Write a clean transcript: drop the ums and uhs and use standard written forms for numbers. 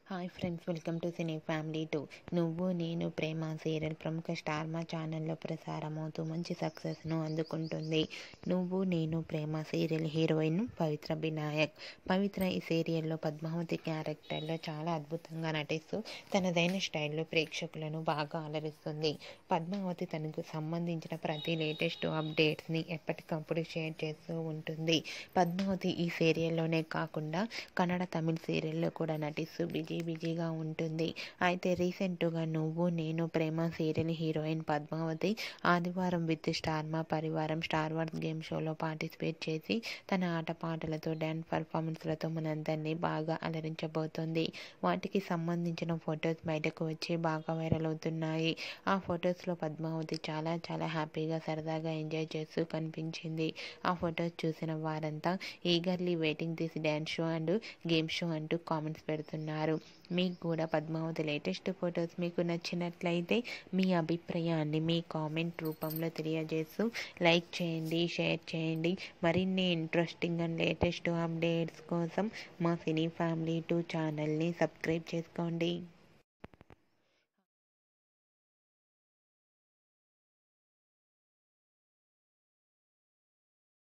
Hi friends, welcome to cine family 2. నువ్వు నేను ప్రేమ serial ప్రముఖ స్టార్ మా ఛానల్లో ప్రసారమవుతూ మంచి సక్సెస్ను అందుకుంటుంది. నువ్వు నేను ప్రేమ సీరియల్ హీరోయిన్ పవిత్ర వినాయక్. పవిత్ర ఈ సీరియల్లో పద్మావతి క్యారెక్టర్లో చాలా అద్భుతంగా నటిస్తూ తనదైన స్టైల్లో ప్రేక్షకులను బాగా అలరిస్తుంది. పద్మావతి తనకు సంబంధించిన ప్రతి లేటెస్ట్ అప్డేట్స్ని ఎప్పటికప్పుడు షేర్ చేస్తూ ఉంటుంది. పద్మావతి ఈ సీరియల్లోనే కాకుండా కన్నడ, తమిళ్ సీరియల్లో కూడా నటిస్తూ బిజీగా ఉంటుంది. అయితే రీసెంట్గా నువ్వు నేను ప్రేమ సీరియల్ హీరోయిన్ పద్మావతి ఆదివారం విత్ స్టార్ మా పరివారం స్టార్ వార్స్ గేమ్ షోలో పార్టిసిపేట్ చేసి తన ఆటపాటలతో డ్యాన్స్ పర్ఫార్మెన్స్లతో మనందరినీ బాగా అలరించబోతోంది. వాటికి సంబంధించిన ఫొటోస్ బయటకు వచ్చి బాగా వైరల్ అవుతున్నాయి. ఆ ఫొటోస్లో పద్మావతి చాలా హ్యాపీగా సరదాగా ఎంజాయ్ చేస్తూ కనిపించింది. ఆ ఫొటోస్ చూసిన వారంతా eagerly waiting this dance show and game show అంటూ కామెంట్స్ పెడుతున్నారు. మీకు కూడా పద్మావతి లేటెస్ట్ ఫొటోస్ మీకు నచ్చినట్లయితే మీ అభిప్రాయాన్ని మీ కామెంట్ రూపంలో తెలియజేస్తూ లైక్ చేయండి, షేర్ చేయండి. మరిన్ని ఇంట్రెస్టింగ్ అండ్ లేటెస్ట్ అప్డేట్స్ కోసం మా సినీ ఫ్యామిలీ 2 ఛానల్ని సబ్స్క్రైబ్ చేసుకోండి.